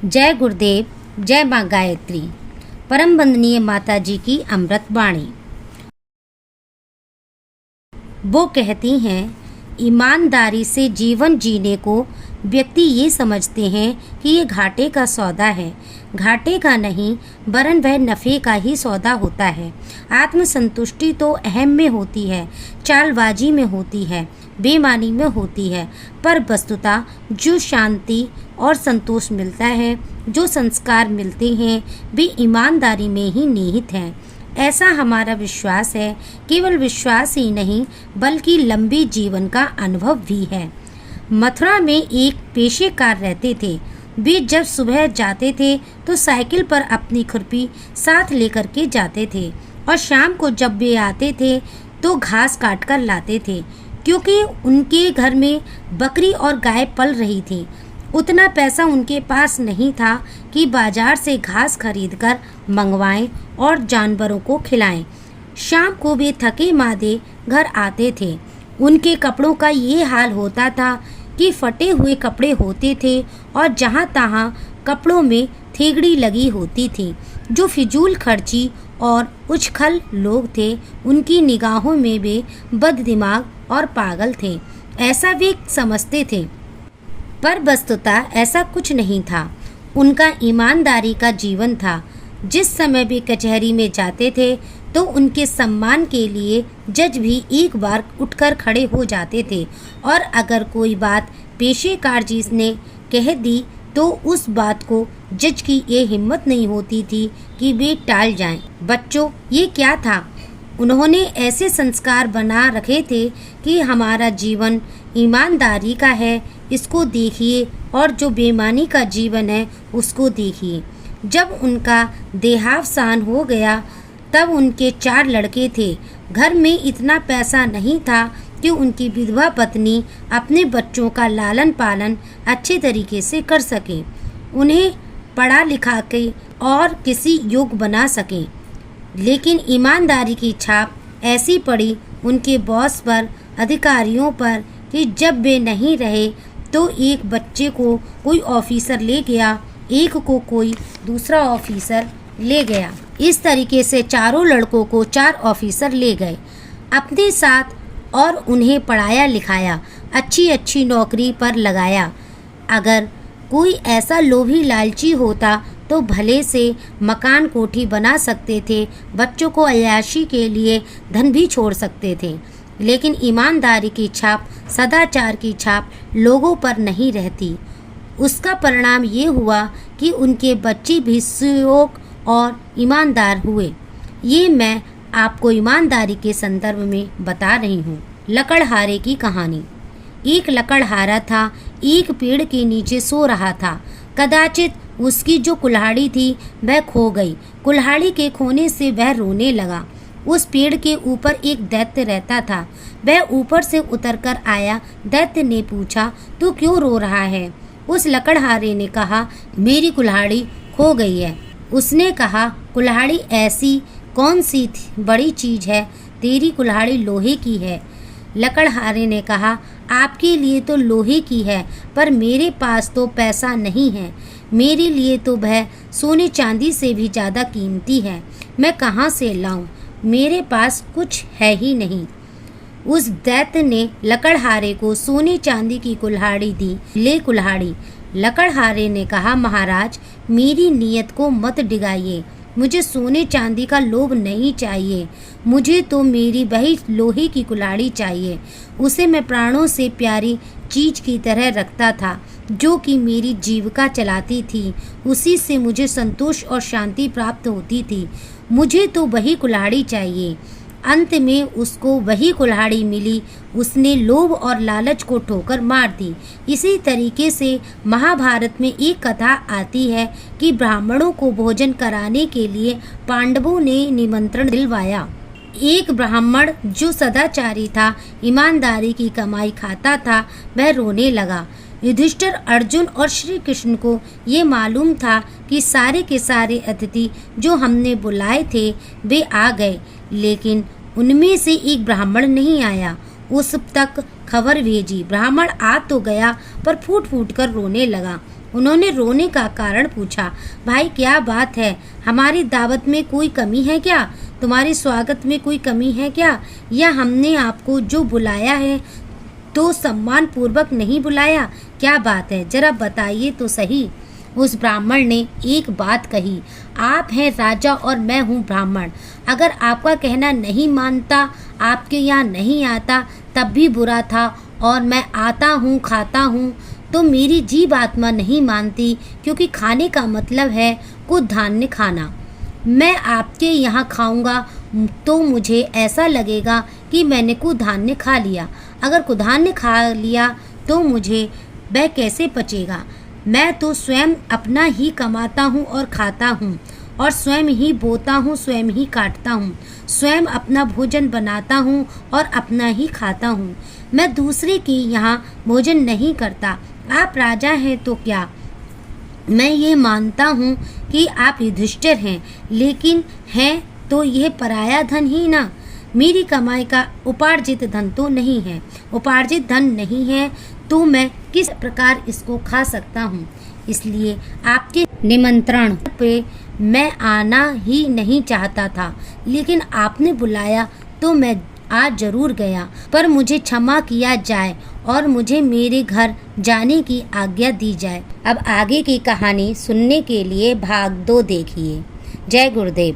जय गुरुदेव, जय माँ गायत्री। परम वंदनीय माता जी की अमृत वाणी। वो कहती हैं, ईमानदारी से जीवन जीने को व्यक्ति ये समझते हैं कि ये घाटे का सौदा है। घाटे का नहीं, वरन वह नफ़े का ही सौदा होता है। आत्मसंतुष्टि तो अहम में होती है, चालबाजी में होती है, बेईमानी में होती है, पर वस्तुतः जो शांति और संतोष मिलता है, जो संस्कार मिलते हैं, वे ईमानदारी में ही निहित हैं। ऐसा हमारा विश्वास है। केवल विश्वास ही नहीं, बल्कि लंबे जीवन का अनुभव भी है। मथुरा में एक पेशेकार रहते थे। वे जब सुबह जाते थे तो साइकिल पर अपनी खुरपी साथ लेकर के जाते थे, और शाम को जब वे आते थे तो घास काट कर लाते थे, क्योंकि उनके घर में बकरी और गाय पल रही थी। उतना पैसा उनके पास नहीं था कि बाजार से घास खरीदकर मंगवाएं और जानवरों को खिलाएं। शाम को वे थके मादे घर आते थे। उनके कपड़ों का ये हाल होता था कि फटे हुए कपड़े होते थे, और जहाँ तहाँ कपड़ों में थेगड़ी लगी होती थी। जो फिजूल खर्ची और उछखल लोग थे, उनकी निगाहों में वे बददिमाग और पागल थे, ऐसा वे समझते थे। पर वस्तुतः ऐसा कुछ नहीं था। उनका ईमानदारी का जीवन था। जिस समय वे कचहरी में जाते थे तो उनके सम्मान के लिए जज भी एक बार उठकर खड़े हो जाते थे, और अगर कोई बात पेशेकार जी ने कह दी तो उस बात को जज की ये हिम्मत नहीं होती थी कि वे टाल जाएं। बच्चों, ये क्या था? उन्होंने ऐसे संस्कार बना रखे थे कि हमारा जीवन ईमानदारी का है, इसको देखिए, और जो बेईमानी का जीवन है उसको देखिए। जब उनका देहावसान हो गया तब उनके 4 लड़के थे। घर में इतना पैसा नहीं था कि उनकी विधवा पत्नी अपने बच्चों का लालन पालन अच्छे तरीके से कर सके, उन्हें पढ़ा लिखा के और किसी योग्य बना सके। लेकिन ईमानदारी की छाप ऐसी पड़ी उनके बॉस पर, अधिकारियों पर, कि जब वे नहीं रहे तो एक बच्चे को कोई ऑफिसर ले गया, एक को कोई दूसरा ऑफिसर ले गया। इस तरीके से चारों लड़कों को 4 ऑफिसर ले गए अपने साथ, और उन्हें पढ़ाया लिखाया, अच्छी अच्छी नौकरी पर लगाया। अगर कोई ऐसा लोभी लालची होता तो भले से मकान कोठी बना सकते थे, बच्चों को अय्याशी के लिए धन भी छोड़ सकते थे। लेकिन ईमानदारी की छाप, सदाचार की छाप लोगों पर नहीं रहती। उसका परिणाम ये हुआ कि उनके बच्चे भी सुयोग और ईमानदार हुए। ये मैं आपको ईमानदारी के संदर्भ में बता रही हूँ। लकड़हारे की कहानी। एक लकड़हारा था, एक पेड़ के नीचे सो रहा था। कदाचित उसकी जो कुल्हाड़ी थी वह खो गई। कुल्हाड़ी के खोने से वह रोने लगा। उस पेड़ के ऊपर एक दैत्य रहता था। वह ऊपर से उतरकर आया। दैत्य ने पूछा, तू क्यों रो रहा है? उस लकड़हारे ने कहा, मेरी कुल्हाड़ी खो गई है। उसने कहा, कुल्हाड़ी ऐसी कौन सी बड़ी चीज़ है? तेरी कुल्हाड़ी लोहे की है। लकड़हारे ने कहा, आपके लिए तो लोहे की है, पर मेरे पास तो पैसा नहीं है। मेरे लिए तो वह सोने चांदी से भी ज़्यादा कीमती है। मैं कहाँ से लाऊं? मेरे पास कुछ है ही नहीं। उस दैत्य ने लकड़हारे को सोने चांदी की कुल्हाड़ी दी। ले कुल्हाड़ी। लकड़हारे ने कहा, महाराज, मेरी नीयत को मत डिगाइए। मुझे सोने चांदी का लोभ नहीं चाहिए। मुझे तो मेरी वही लोहे की कुल्हाड़ी चाहिए। उसे मैं प्राणों से प्यारी चीज की तरह रखता था, जो कि मेरी जीविका चलाती थी। उसी से मुझे संतोष और शांति प्राप्त होती थी। मुझे तो वही कुल्हाड़ी चाहिए। अंत में उसको वही कुल्हाड़ी मिली। उसने लोभ और लालच को ठोकर मार दी। इसी तरीके से महाभारत में एक कथा आती है कि ब्राह्मणों को भोजन कराने के लिए पांडवों ने निमंत्रण दिलवाया। एक ब्राह्मण जो सदाचारी था, ईमानदारी की कमाई खाता था, वह रोने लगा। युधिष्ठिर, अर्जुन और श्री कृष्ण को ये मालूम था कि सारे के सारे अतिथि जो हमने बुलाए थे वे आ गए, लेकिन उनमें से एक ब्राह्मण नहीं आया। उस तक खबर भेजी। ब्राह्मण आ तो गया, पर फूट फूट कर रोने लगा। उन्होंने रोने का कारण पूछा। भाई क्या बात है, हमारी दावत में कोई कमी है क्या? तुम्हारे स्वागत में कोई कमी है क्या? या हमने आपको जो बुलाया है तो सम्मान पूर्वक नहीं बुलाया? क्या बात है, जरा बताइए तो सही। उस ब्राह्मण ने एक बात कही, आप हैं राजा और मैं हूँ ब्राह्मण। अगर आपका कहना नहीं मानता, आपके यहाँ नहीं आता तब भी बुरा था, और मैं आता हूँ खाता हूँ तो मेरी जीभ आत्मा नहीं मानती, क्योंकि खाने का मतलब है कुछ धान्य खाना। मैं आपके यहाँ खाऊंगा तो मुझे ऐसा लगेगा कि मैंने कुछ धान्य खा लिया। अगर कुछ धान्य खा लिया तो मुझे वह कैसे पचेगा? मैं तो स्वयं अपना ही कमाता हूँ और खाता हूँ, और स्वयं ही बोता हूँ, स्वयं ही काटता हूँ, स्वयं अपना भोजन बनाता हूँ और अपना ही खाता हूँ। मैं दूसरे के यहाँ भोजन नहीं करता। आप राजा हैं तो क्या? मैं ये मानता हूँ कि आप युधिष्ठिर हैं, लेकिन हैं तो यह पराया धन ही ना। मेरी कमाई का उपार्जित धन तो नहीं है। उपार्जित धन नहीं है तो मैं किस प्रकार इसको खा सकता हूँ? इसलिए आपके निमंत्रण पे मैं आना ही नहीं चाहता था, लेकिन आपने बुलाया तो मैं आज जरूर गया। पर मुझे क्षमा किया जाए और मुझे मेरे घर जाने की आज्ञा दी जाए। अब आगे की कहानी सुनने के लिए भाग 2 देखिए। जय गुरुदेव।